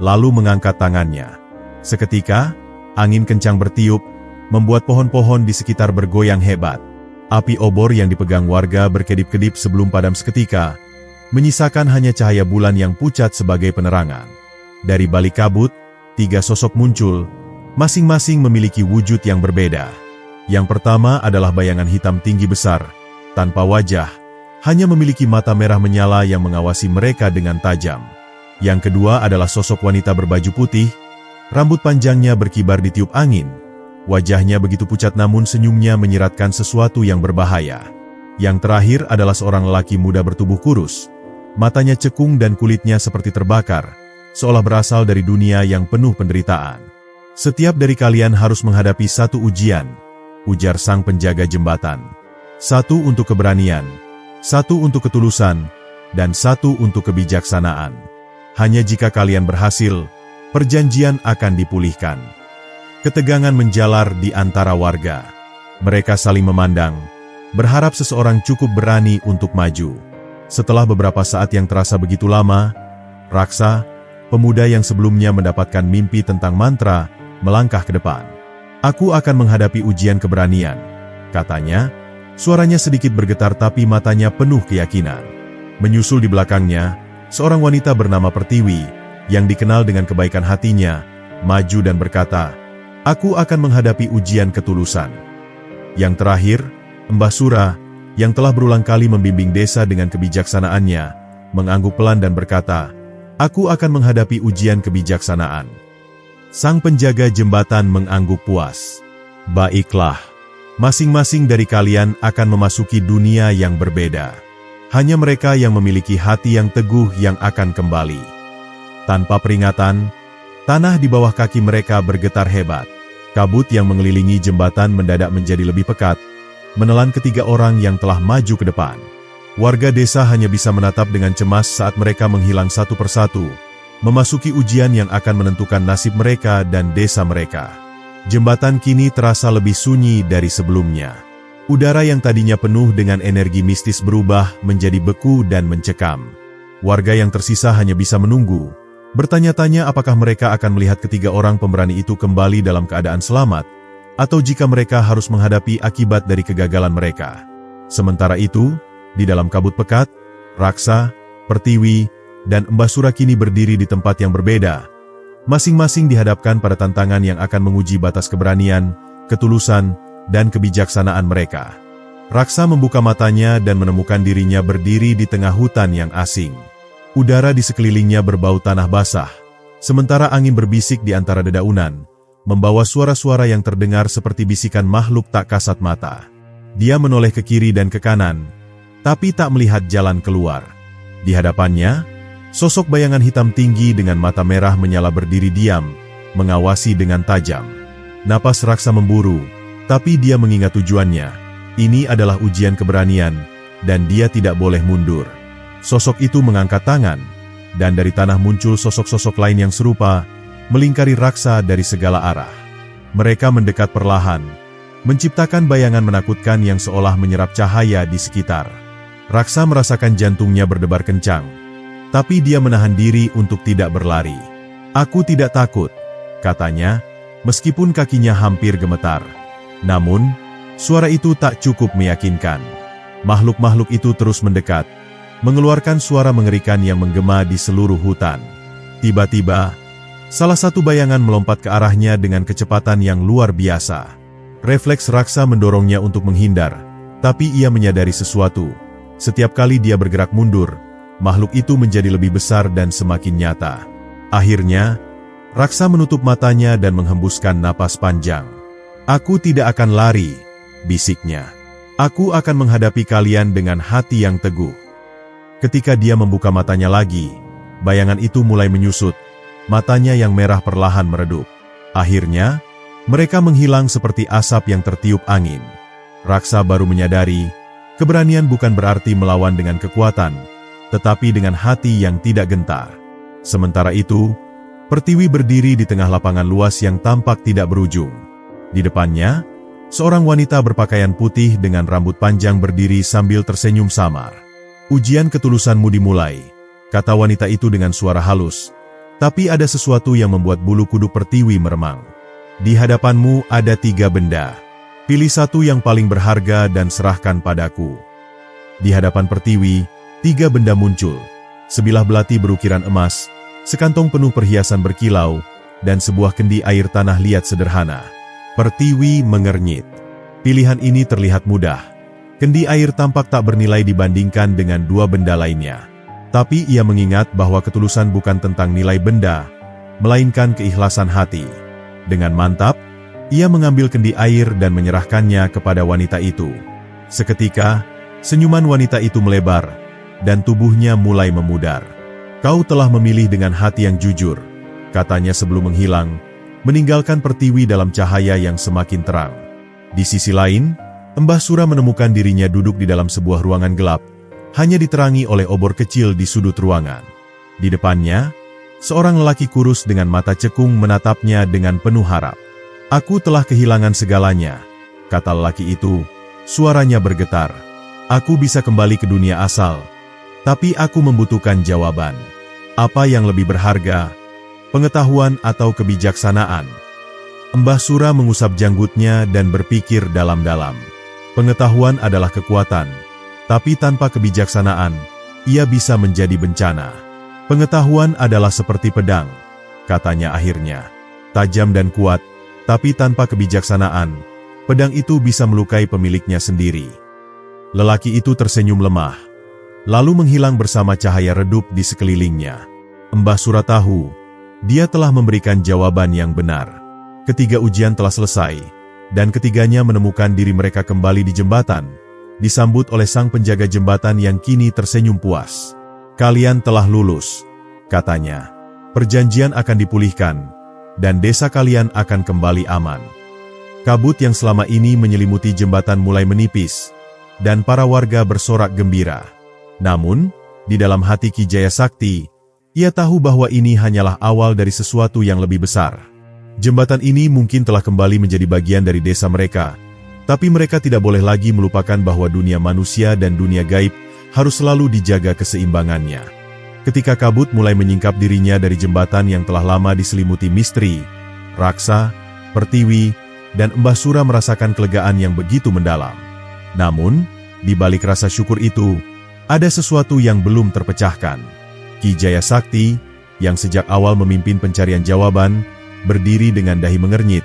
lalu mengangkat tangannya. Seketika, angin kencang bertiup, membuat pohon-pohon di sekitar bergoyang hebat. Api obor yang dipegang warga berkedip-kedip sebelum padam seketika, menyisakan hanya cahaya bulan yang pucat sebagai penerangan. Dari balik kabut, 3 sosok muncul, masing-masing memiliki wujud yang berbeda. Yang pertama adalah bayangan hitam tinggi besar, tanpa wajah, hanya memiliki mata merah menyala yang mengawasi mereka dengan tajam. Yang kedua adalah sosok wanita berbaju putih, rambut panjangnya berkibar ditiup angin. Wajahnya begitu pucat namun senyumnya menyiratkan sesuatu yang berbahaya. Yang terakhir adalah seorang lelaki muda bertubuh kurus. Matanya cekung dan kulitnya seperti terbakar, seolah berasal dari dunia yang penuh penderitaan. Setiap dari kalian harus menghadapi satu ujian, ujar sang penjaga jembatan. Satu untuk keberanian, satu untuk ketulusan, dan satu untuk kebijaksanaan. Hanya jika kalian berhasil, perjanjian akan dipulihkan. Ketegangan menjalar di antara warga. Mereka saling memandang, berharap seseorang cukup berani untuk maju. Setelah beberapa saat yang terasa begitu lama, Raksa, pemuda yang sebelumnya mendapatkan mimpi tentang mantra, melangkah ke depan. Aku akan menghadapi ujian keberanian, katanya. Suaranya sedikit bergetar tapi matanya penuh keyakinan. Menyusul di belakangnya, seorang wanita bernama Pertiwi, yang dikenal dengan kebaikan hatinya, maju dan berkata, "Aku akan menghadapi ujian ketulusan." Yang terakhir, Mbah Sura, yang telah berulang kali membimbing desa dengan kebijaksanaannya, mengangguk pelan dan berkata, "Aku akan menghadapi ujian kebijaksanaan." Sang penjaga jembatan mengangguk puas. Baiklah, masing-masing dari kalian akan memasuki dunia yang berbeda. Hanya mereka yang memiliki hati yang teguh yang akan kembali. Tanpa peringatan, tanah di bawah kaki mereka bergetar hebat. Kabut yang mengelilingi jembatan mendadak menjadi lebih pekat, menelan ketiga orang yang telah maju ke depan. Warga desa hanya bisa menatap dengan cemas saat mereka menghilang satu persatu, memasuki ujian yang akan menentukan nasib mereka dan desa mereka. Jembatan kini terasa lebih sunyi dari sebelumnya. Udara yang tadinya penuh dengan energi mistis berubah menjadi beku dan mencekam. Warga yang tersisa hanya bisa menunggu, bertanya-tanya apakah mereka akan melihat ketiga orang pemberani itu kembali dalam keadaan selamat, atau jika mereka harus menghadapi akibat dari kegagalan mereka. Sementara itu, di dalam kabut pekat, Raksa, Pertiwi, dan Mbah Sura kini berdiri di tempat yang berbeda. Masing-masing dihadapkan pada tantangan yang akan menguji batas keberanian, ketulusan, dan kebijaksanaan mereka. Raksa membuka matanya dan menemukan dirinya berdiri di tengah hutan yang asing. Udara di sekelilingnya berbau tanah basah, sementara angin berbisik di antara dedaunan, membawa suara-suara yang terdengar seperti bisikan makhluk tak kasat mata. Dia menoleh ke kiri dan ke kanan, tapi tak melihat jalan keluar. Di hadapannya, sosok bayangan hitam tinggi dengan mata merah menyala berdiri diam, mengawasi dengan tajam. Napas Raksa memburu, tapi dia mengingat tujuannya. Ini adalah ujian keberanian, dan dia tidak boleh mundur. Sosok itu mengangkat tangan, dan dari tanah muncul sosok-sosok lain yang serupa, melingkari Raksa dari segala arah. Mereka mendekat perlahan, menciptakan bayangan menakutkan yang seolah menyerap cahaya di sekitar. Raksa merasakan jantungnya berdebar kencang, tapi dia menahan diri untuk tidak berlari. "Aku tidak takut," katanya, meskipun kakinya hampir gemetar. Namun, suara itu tak cukup meyakinkan. Makhluk-makhluk itu terus mendekat, mengeluarkan suara mengerikan yang menggema di seluruh hutan. Tiba-tiba, salah satu bayangan melompat ke arahnya dengan kecepatan yang luar biasa. Refleks Raksa mendorongnya untuk menghindar, tapi ia menyadari sesuatu. Setiap kali dia bergerak mundur, makhluk itu menjadi lebih besar dan semakin nyata. Akhirnya, Raksa menutup matanya dan menghembuskan napas panjang. "Aku tidak akan lari," bisiknya. "Aku akan menghadapi kalian dengan hati yang teguh." Ketika dia membuka matanya lagi, bayangan itu mulai menyusut, matanya yang merah perlahan meredup. Akhirnya, mereka menghilang seperti asap yang tertiup angin. Raksa baru menyadari, keberanian bukan berarti melawan dengan kekuatan, tetapi dengan hati yang tidak gentar. Sementara itu, Pertiwi berdiri di tengah lapangan luas yang tampak tidak berujung. Di depannya, seorang wanita berpakaian putih dengan rambut panjang berdiri sambil tersenyum samar. "Ujian ketulusanmu dimulai," kata wanita itu dengan suara halus. Tapi ada sesuatu yang membuat bulu kuduk Pertiwi meremang. "Di hadapanmu ada 3 benda. Pilih satu yang paling berharga dan serahkan padaku." Di hadapan Pertiwi, 3 benda muncul. Sebilah belati berukiran emas, sekantong penuh perhiasan berkilau, dan sebuah kendi air tanah liat sederhana. Pertiwi mengernyit. Pilihan ini terlihat mudah, Kendi air tampak tak bernilai dibandingkan dengan dua benda lainnya. Tapi ia mengingat bahwa ketulusan bukan tentang nilai benda, melainkan keikhlasan hati. Dengan mantap, ia mengambil kendi air dan menyerahkannya kepada wanita itu. Seketika, senyuman wanita itu melebar, dan tubuhnya mulai memudar. "Kau telah memilih dengan hati yang jujur," katanya sebelum menghilang, meninggalkan Pertiwi dalam cahaya yang semakin terang. Di sisi lain, Mbah Sura menemukan dirinya duduk di dalam sebuah ruangan gelap, hanya diterangi oleh obor kecil di sudut ruangan. Di depannya, seorang lelaki kurus dengan mata cekung menatapnya dengan penuh harap. "Aku telah kehilangan segalanya," kata lelaki itu, suaranya bergetar. "Aku bisa kembali ke dunia asal, tapi aku membutuhkan jawaban. Apa yang lebih berharga, pengetahuan atau kebijaksanaan?" Mbah Sura mengusap janggutnya dan berpikir dalam-dalam. Pengetahuan adalah kekuatan, tapi tanpa kebijaksanaan, ia bisa menjadi bencana. "Pengetahuan adalah seperti pedang," katanya akhirnya. "Tajam dan kuat, tapi tanpa kebijaksanaan, pedang itu bisa melukai pemiliknya sendiri." Lelaki itu tersenyum lemah, lalu menghilang bersama cahaya redup di sekelilingnya. Mbah Sura tahu, dia telah memberikan jawaban yang benar. Ketiga ujian telah selesai, dan ketiganya menemukan diri mereka kembali di jembatan, disambut oleh sang penjaga jembatan yang kini tersenyum puas. "Kalian telah lulus," katanya. "Perjanjian akan dipulihkan, dan desa kalian akan kembali aman." Kabut yang selama ini menyelimuti jembatan mulai menipis, dan para warga bersorak gembira. Namun, di dalam hati Ki Jaya Sakti, ia tahu bahwa ini hanyalah awal dari sesuatu yang lebih besar. Jembatan ini mungkin telah kembali menjadi bagian dari desa mereka, tapi mereka tidak boleh lagi melupakan bahwa dunia manusia dan dunia gaib harus selalu dijaga keseimbangannya. Ketika kabut mulai menyingkap dirinya dari jembatan yang telah lama diselimuti misteri, Raksa, Pertiwi, dan Mbah Sura merasakan kelegaan yang begitu mendalam. Namun, di balik rasa syukur itu, ada sesuatu yang belum terpecahkan. Ki Jaya Sakti, yang sejak awal memimpin pencarian jawaban, berdiri dengan dahi mengernyit,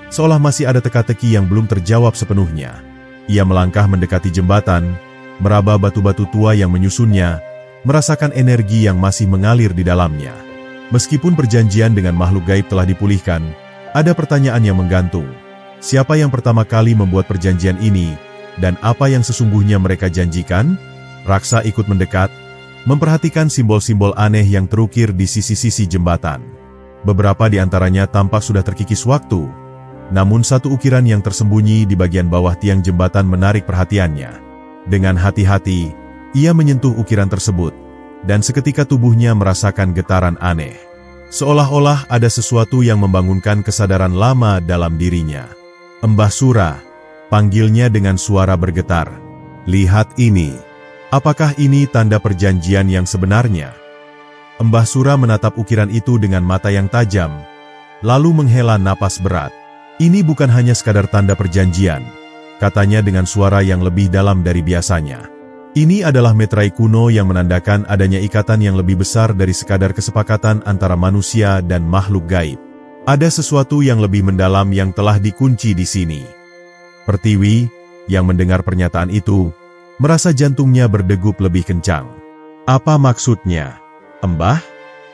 seolah masih ada teka-teki yang belum terjawab sepenuhnya. Ia melangkah mendekati jembatan, meraba batu-batu tua yang menyusunnya, merasakan energi yang masih mengalir di dalamnya. Meskipun perjanjian dengan makhluk gaib telah dipulihkan, ada pertanyaan yang menggantung. Siapa yang pertama kali membuat perjanjian ini, dan apa yang sesungguhnya mereka janjikan? Raksa ikut mendekat, memperhatikan simbol-simbol aneh yang terukir di sisi-sisi jembatan. Beberapa di antaranya tampak sudah terkikis waktu, namun satu ukiran yang tersembunyi di bagian bawah tiang jembatan menarik perhatiannya. Dengan hati-hati, ia menyentuh ukiran tersebut, dan seketika tubuhnya merasakan getaran aneh. Seolah-olah ada sesuatu yang membangunkan kesadaran lama dalam dirinya. "Mbah Sura," panggilnya dengan suara bergetar. "Lihat ini. Apakah ini tanda perjanjian yang sebenarnya?" Mbah Sura menatap ukiran itu dengan mata yang tajam, lalu menghela napas berat. "Ini bukan hanya sekadar tanda perjanjian," katanya dengan suara yang lebih dalam dari biasanya. "Ini adalah meterai kuno yang menandakan adanya ikatan yang lebih besar dari sekadar kesepakatan antara manusia dan makhluk gaib. Ada sesuatu yang lebih mendalam yang telah dikunci di sini." Pertiwi, yang mendengar pernyataan itu, merasa jantungnya berdegup lebih kencang. "Apa maksudnya, Mbah?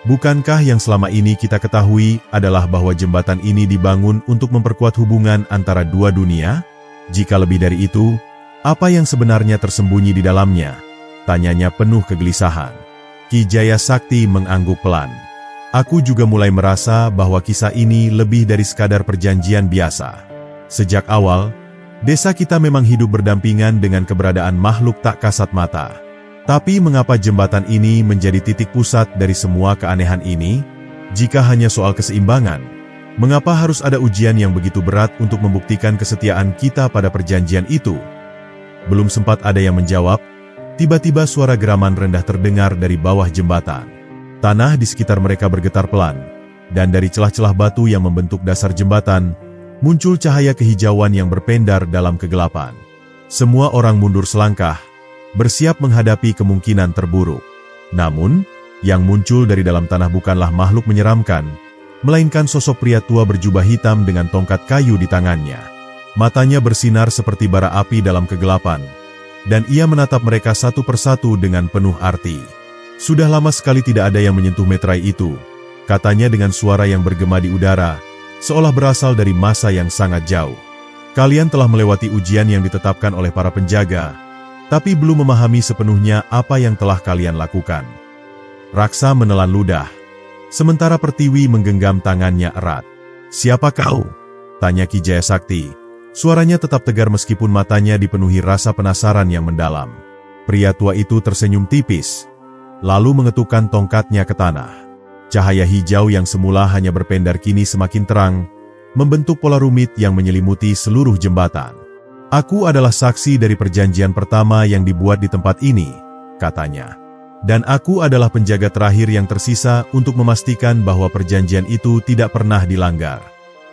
Bukankah yang selama ini kita ketahui adalah bahwa jembatan ini dibangun untuk memperkuat hubungan antara dua dunia? Jika lebih dari itu, apa yang sebenarnya tersembunyi di dalamnya?" tanyanya penuh kegelisahan. Ki Jaya Sakti mengangguk pelan. "Aku juga mulai merasa bahwa kisah ini lebih dari sekadar perjanjian biasa. Sejak awal, desa kita memang hidup berdampingan dengan keberadaan makhluk tak kasat mata. Tapi mengapa jembatan ini menjadi titik pusat dari semua keanehan ini? Jika hanya soal keseimbangan, mengapa harus ada ujian yang begitu berat untuk membuktikan kesetiaan kita pada perjanjian itu?" Belum sempat ada yang menjawab, tiba-tiba suara geraman rendah terdengar dari bawah jembatan. Tanah di sekitar mereka bergetar pelan, dan dari celah-celah batu yang membentuk dasar jembatan, muncul cahaya kehijauan yang berpendar dalam kegelapan. Semua orang mundur selangkah, bersiap menghadapi kemungkinan terburuk. Namun, yang muncul dari dalam tanah bukanlah makhluk menyeramkan, melainkan sosok pria tua berjubah hitam dengan tongkat kayu di tangannya. Matanya bersinar seperti bara api dalam kegelapan, dan ia menatap mereka satu persatu dengan penuh arti. Sudah lama sekali tidak ada yang menyentuh meterai itu, katanya dengan suara yang bergema di udara, seolah berasal dari masa yang sangat jauh. Kalian telah melewati ujian yang ditetapkan oleh para penjaga, tapi belum memahami sepenuhnya apa yang telah kalian lakukan. Raksa menelan ludah, sementara Pertiwi menggenggam tangannya erat. Siapa kau? Tanya Ki Jaya Sakti. Suaranya tetap tegar meskipun matanya dipenuhi rasa penasaran yang mendalam. Pria tua itu tersenyum tipis, lalu mengetukkan tongkatnya ke tanah. Cahaya hijau yang semula hanya berpendar kini semakin terang, membentuk pola rumit yang menyelimuti seluruh jembatan. Aku adalah saksi dari perjanjian pertama yang dibuat di tempat ini, katanya. Dan aku adalah penjaga terakhir yang tersisa untuk memastikan bahwa perjanjian itu tidak pernah dilanggar.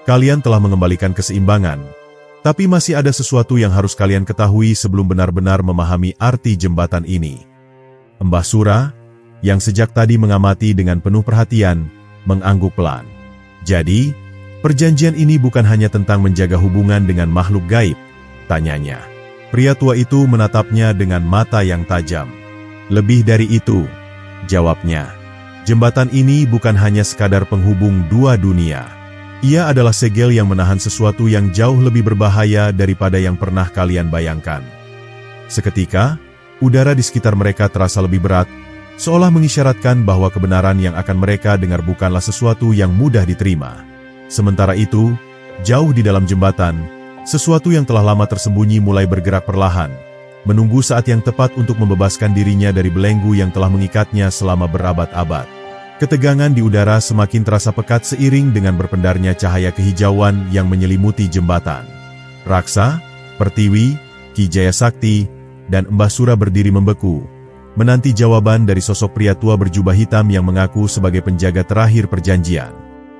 Kalian telah mengembalikan keseimbangan, tapi masih ada sesuatu yang harus kalian ketahui sebelum benar-benar memahami arti jembatan ini. Mbah Sura, yang sejak tadi mengamati dengan penuh perhatian, mengangguk pelan. Jadi, perjanjian ini bukan hanya tentang menjaga hubungan dengan makhluk gaib, tanyanya. Pria tua itu menatapnya dengan mata yang tajam. Lebih dari itu, jawabnya. Jembatan ini bukan hanya sekadar penghubung dua dunia. Ia adalah segel yang menahan sesuatu yang jauh lebih berbahaya daripada yang pernah kalian bayangkan. Seketika, udara di sekitar mereka terasa lebih berat, seolah mengisyaratkan bahwa kebenaran yang akan mereka dengar bukanlah sesuatu yang mudah diterima. Sementara itu, jauh di dalam jembatan, sesuatu yang telah lama tersembunyi mulai bergerak perlahan, menunggu saat yang tepat untuk membebaskan dirinya dari belenggu yang telah mengikatnya selama berabad-abad. Ketegangan di udara semakin terasa pekat seiring dengan berpendarnya cahaya kehijauan yang menyelimuti jembatan. Raksa, Pertiwi, Ki Jaya Sakti, dan Mbah Sura berdiri membeku, menanti jawaban dari sosok pria tua berjubah hitam yang mengaku sebagai penjaga terakhir perjanjian.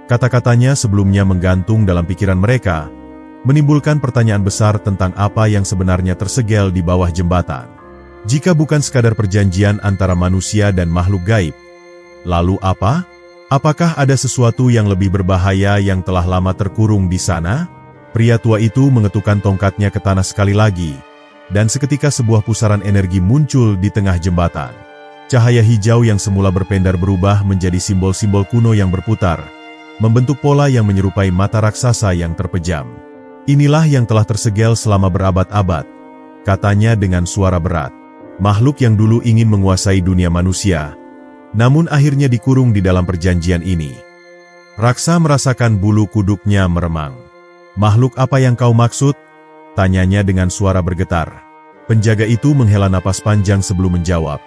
Kata-katanya sebelumnya menggantung dalam pikiran mereka, menimbulkan pertanyaan besar tentang apa yang sebenarnya tersegel di bawah jembatan. Jika bukan sekadar perjanjian antara manusia dan makhluk gaib, lalu apa? Apakah ada sesuatu yang lebih berbahaya yang telah lama terkurung di sana? Pria tua itu mengetukkan tongkatnya ke tanah sekali lagi, dan seketika sebuah pusaran energi muncul di tengah jembatan. Cahaya hijau yang semula berpendar berubah menjadi simbol-simbol kuno yang berputar, membentuk pola yang menyerupai mata raksasa yang terpejam. Inilah yang telah tersegel selama berabad-abad, katanya dengan suara berat. Makhluk yang dulu ingin menguasai dunia manusia, namun akhirnya dikurung di dalam perjanjian ini. Raksa merasakan bulu kuduknya meremang. Makhluk apa yang kau maksud? Tanyanya dengan suara bergetar. Penjaga itu menghela napas panjang sebelum menjawab.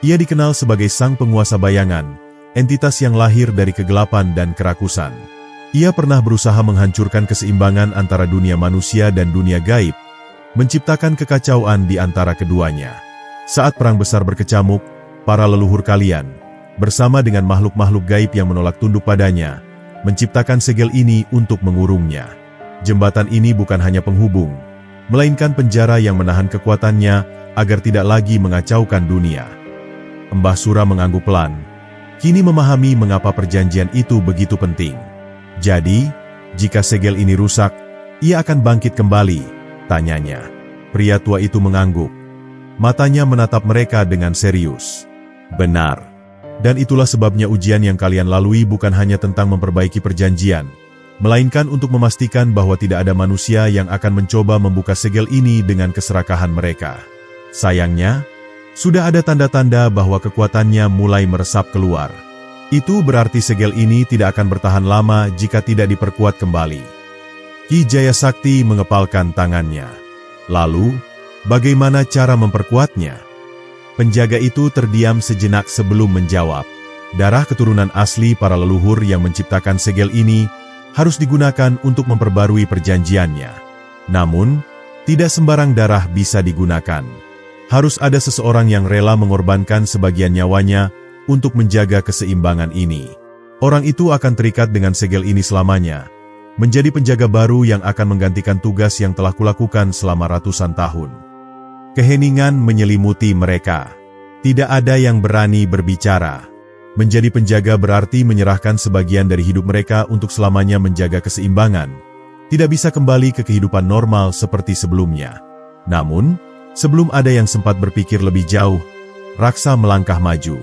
Ia dikenal sebagai sang penguasa bayangan, entitas yang lahir dari kegelapan dan kerakusan. Ia pernah berusaha menghancurkan keseimbangan antara dunia manusia dan dunia gaib, menciptakan kekacauan di antara keduanya. Saat perang besar berkecamuk, para leluhur kalian, bersama dengan makhluk-makhluk gaib yang menolak tunduk padanya, menciptakan segel ini untuk mengurungnya. Jembatan ini bukan hanya penghubung, melainkan penjara yang menahan kekuatannya agar tidak lagi mengacaukan dunia. Mbah Sura mengangguk pelan, kini memahami mengapa perjanjian itu begitu penting. Jadi, jika segel ini rusak, ia akan bangkit kembali, tanyanya. Pria tua itu mengangguk. Matanya menatap mereka dengan serius. Benar. Dan itulah sebabnya ujian yang kalian lalui bukan hanya tentang memperbaiki perjanjian, melainkan untuk memastikan bahwa tidak ada manusia yang akan mencoba membuka segel ini dengan keserakahan mereka. Sayangnya, sudah ada tanda-tanda bahwa kekuatannya mulai meresap keluar. Itu berarti segel ini tidak akan bertahan lama jika tidak diperkuat kembali. Ki Jaya Sakti mengepalkan tangannya. Lalu, bagaimana cara memperkuatnya? Penjaga itu terdiam sejenak sebelum menjawab. Darah keturunan asli para leluhur yang menciptakan segel ini harus digunakan untuk memperbarui perjanjiannya. Namun, tidak sembarang darah bisa digunakan. Harus ada seseorang yang rela mengorbankan sebagian nyawanya untuk menjaga keseimbangan ini. Orang itu akan terikat dengan segel ini selamanya, menjadi penjaga baru yang akan menggantikan tugas yang telah kulakukan selama ratusan tahun. Keheningan menyelimuti mereka. Tidak ada yang berani berbicara. Menjadi penjaga berarti menyerahkan sebagian dari hidup mereka untuk selamanya menjaga keseimbangan. Tidak bisa kembali ke kehidupan normal seperti sebelumnya. Namun, Sebelum ada yang sempat berpikir lebih jauh, Raksa melangkah maju.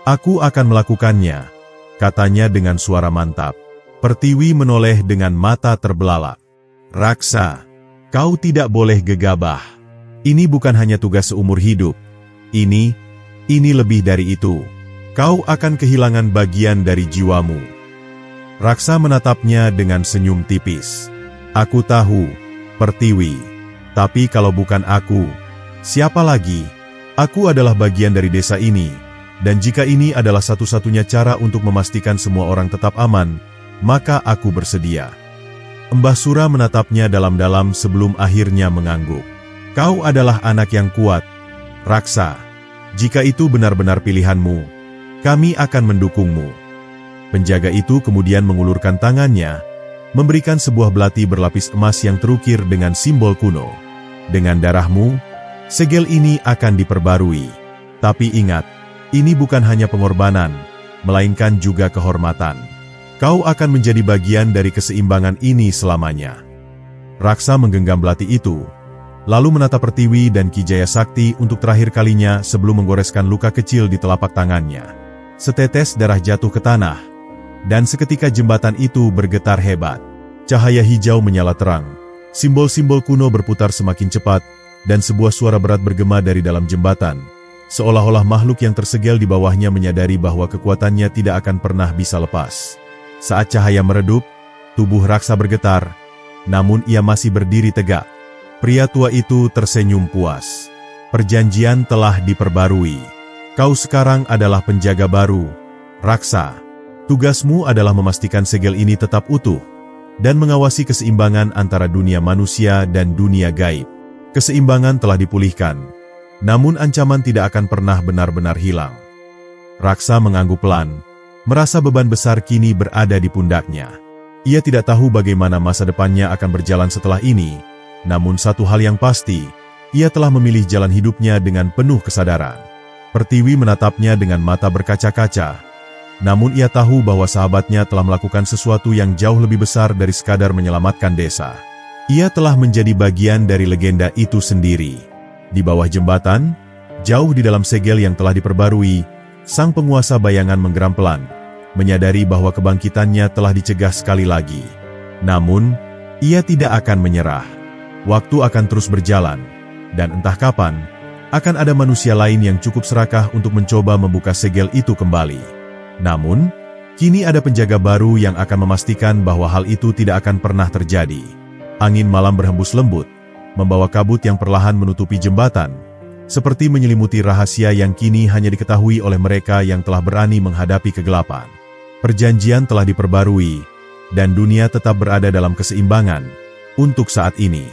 "Aku akan melakukannya," katanya dengan suara mantap. Pertiwi menoleh dengan mata terbelalak. "Raksa, kau tidak boleh gegabah. Ini bukan hanya tugas seumur hidup. Ini lebih dari itu. Kau akan kehilangan bagian dari jiwamu." Raksa menatapnya dengan senyum tipis. "Aku tahu, Pertiwi. Tapi kalau bukan aku, siapa lagi? Aku adalah bagian dari desa ini, dan jika ini adalah satu-satunya cara untuk memastikan semua orang tetap aman, maka aku bersedia." Mbah Sura menatapnya dalam-dalam sebelum akhirnya mengangguk. "Kau adalah anak yang kuat, Raksa. Jika itu benar-benar pilihanmu, kami akan mendukungmu." Penjaga itu kemudian mengulurkan tangannya, memberikan sebuah belati berlapis emas yang terukir dengan simbol kuno. "Dengan darahmu, segel ini akan diperbarui. Tapi ingat, ini bukan hanya pengorbanan, melainkan juga kehormatan. Kau akan menjadi bagian dari keseimbangan ini selamanya." Raksa menggenggam belati itu, lalu menatap Pertiwi dan Ki Jaya Sakti untuk terakhir kalinya sebelum menggoreskan luka kecil di telapak tangannya. Setetes darah jatuh ke tanah, dan seketika jembatan itu bergetar hebat. Cahaya hijau menyala terang, simbol-simbol kuno berputar semakin cepat, dan sebuah suara berat bergema dari dalam jembatan, seolah-olah makhluk yang tersegel di bawahnya menyadari bahwa kekuatannya tidak akan pernah bisa lepas. Saat cahaya meredup, tubuh Raksa bergetar, namun ia masih berdiri tegak. Pria tua itu tersenyum puas. "Perjanjian telah diperbarui. Kau sekarang adalah penjaga baru, Raksa. Tugasmu adalah memastikan segel ini tetap utuh, dan mengawasi keseimbangan antara dunia manusia dan dunia gaib." Keseimbangan telah dipulihkan, namun ancaman tidak akan pernah benar-benar hilang. Raksa mengangguk pelan, merasa beban besar kini berada di pundaknya. Ia tidak tahu bagaimana masa depannya akan berjalan setelah ini, namun satu hal yang pasti, ia telah memilih jalan hidupnya dengan penuh kesadaran. Pertiwi menatapnya dengan mata berkaca-kaca, namun ia tahu bahwa sahabatnya telah melakukan sesuatu yang jauh lebih besar dari sekadar menyelamatkan desa. Ia telah menjadi bagian dari legenda itu sendiri. Di bawah jembatan, jauh di dalam segel yang telah diperbarui, sang penguasa bayangan menggeram pelan, menyadari bahwa kebangkitannya telah dicegah sekali lagi. Namun, ia tidak akan menyerah. Waktu akan terus berjalan, dan entah kapan, akan ada manusia lain yang cukup serakah untuk mencoba membuka segel itu kembali. Namun, kini ada penjaga baru yang akan memastikan bahwa hal itu tidak akan pernah terjadi. Angin malam berhembus lembut, membawa kabut yang perlahan menutupi jembatan, seperti menyelimuti rahasia yang kini hanya diketahui oleh mereka yang telah berani menghadapi kegelapan. Perjanjian telah diperbarui, dan dunia tetap berada dalam keseimbangan untuk saat ini.